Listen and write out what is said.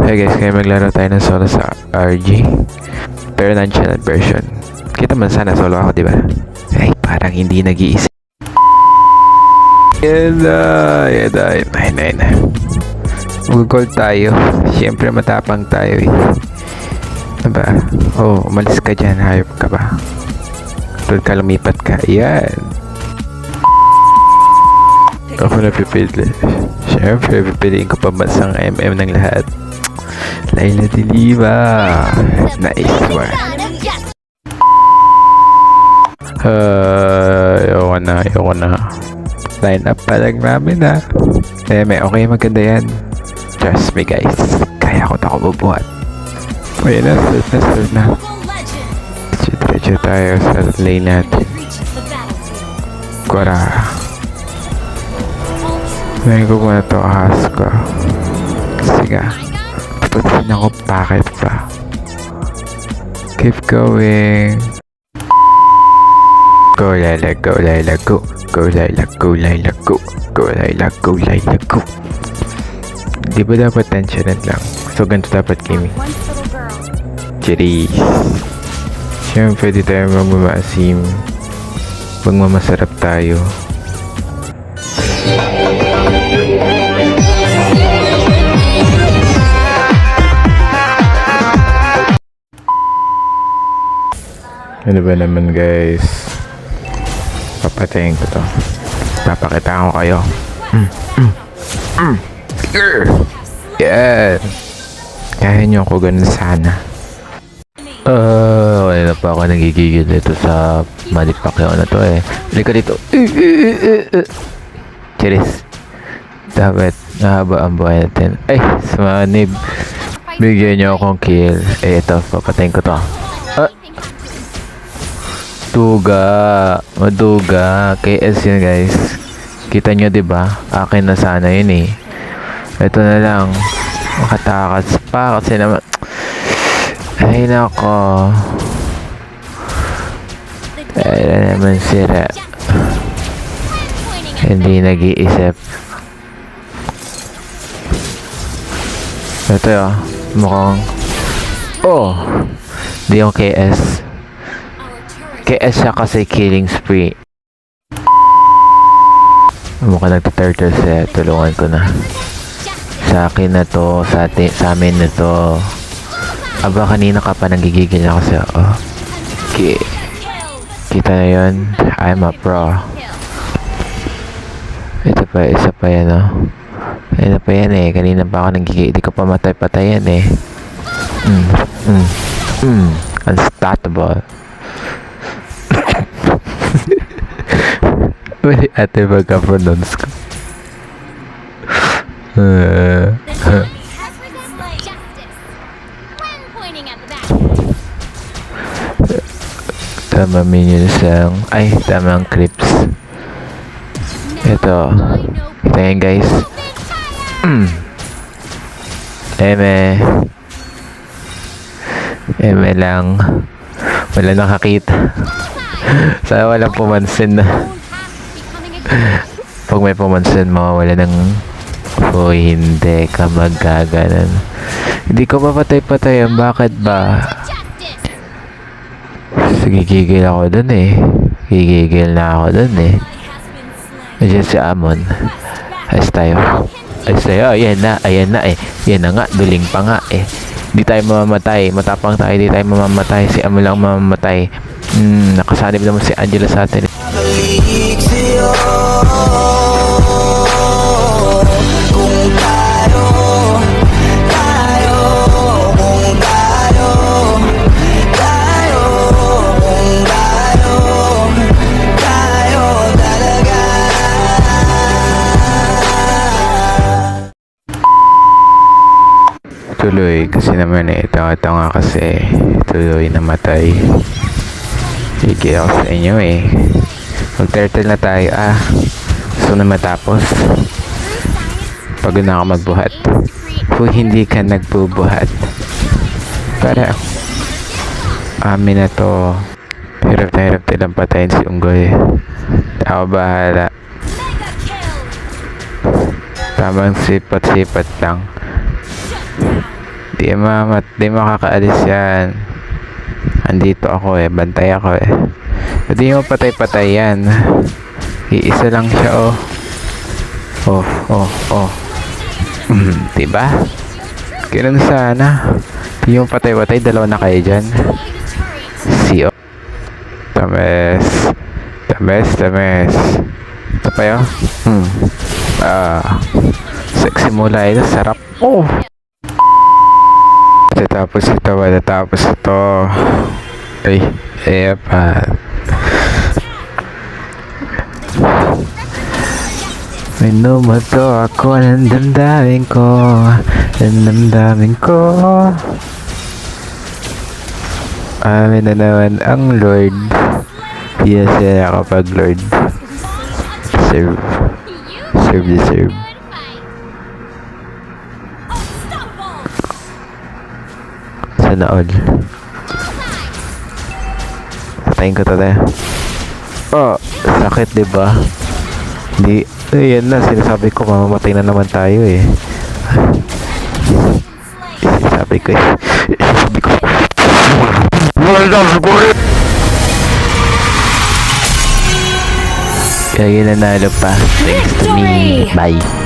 Hey guys, ngayon maglaro tayo ng solo sa RG. Pero non-channel version. Kita man sana solo ako, di ba? Ay, parang hindi nag-iisip. Yan na. Mag-gold tayo. Siyempre matapang tayo eh. Diba? Oh, umalis ka dyan. Hayop ka ba? Tulad ka, lumipat ka. Yan. Ako na pipili. Siyempre, pipiliin ko pambansang MM ng lahat. Layla de Lima. Nice one. Ayoko na. Line up pa lang namin ha. May okay, maganda yan. Trust me guys. Kaya ko na ako bubuhat. Ayan na, start na. Diretso tayo sa lane natin. Kora. Ngayon ko muna ito ahas ko. Sige. Papansin ako bakit pa. Keep going. Go Layla, go Layla, go. Go Layla, go Layla, go. Go Layla, go Layla, go. Di ba dapat tensioned lang? So ganito dapat gaming. Cheers. Siyempre pwede tayo magmamasim. Magmamasarap tayo. Ano ba naman guys? Papatayin ko to. Papakita ko kayo. Yan. Kaya nyo ako ganun sana. Wala na pa ako nagigigil dito sa Manny Pacquiao na to eh. Halika dito. Cheers. Dapat nahaba ang buhay natin. Ay, sumanib. Bigyan nyo akong kill. Eh, ito. Papatayin ko to. Maduga. KS yun guys. Kita nyo diba? Akin na sana yun eh. Ito na lang. Makatakas pa kasi naman. Ay nako. Ay naman sira. Hindi nag-iisip. Ito yun. Mukhang di yung KS. KS siya kasi killing spree. Mukhang nagta-turtle siya. Tulungan ko na. Sa akin na to. Sa amin na to. Aba kanina ka pa nanggigigil ako siya. Okay. Kita na yun. I'm a pro. Ito pa. Isa pa yan Ito pa yan eh. Kanina pa ako nanggigigil. Hindi ko pa matay-patayan eh. Unstoppable. Mali ate magka-pronounce ko. Tama minions lang. Ay, tama ang clips. Ito. Ito yan guys. Eme lang. Wala nakakita. Sana walang pumansin na. Pag may pumansin mo, wala nang hindi ka magaganan. Hindi ko papatay-patayan. Bakit ba? Gigigil ako dun eh. Gigigil na ako dun eh. Nandiyan si Amon. Ayos tayo. Ayan na eh. Yan na nga. Duling pa nga eh. Di tayo mamamatay. Matapang tayo. Di tayo mamamatay. Si Amon lang mamamatay. Nakasanib naman si Angela sa atin. Tuloy kasi naman eh. Ito nga kasi tuloy namatay. Sige ako sa inyo eh. Mag-turtle na tayo gusto na matapos. Pagod na ako magbuhat. Kung hindi ka nagbubuhat para amin na to. Hirap na hirap nilang patayin si Unggoy. Ako bahala. Tamang sipat-sipat lang. Di makakaalis yan. Andito ako eh. Bantay ako eh. Hindi mo patay-patay yan. Iisa lang siya oh. Oh. Diba? Ganun sana. Hindi mo patay-patay. Dalawa na kayo dyan. See oh. Tames. Ito pa yun? Sexy mula ito. Sarap. Oh! Tapos ito. Ay, pa. Minumoto ako ng damdamin ko. Amin na naman ang Lord. Yes, yan ako pag Lord. Serve. Sana all. Patayin ko to tayo. Oh, sakit diba? Di, yan na, sinasabi ko, mamamatay na naman tayo eh. Sinasabi ko. Kaya nanalo pa. Thanks to me. Bye.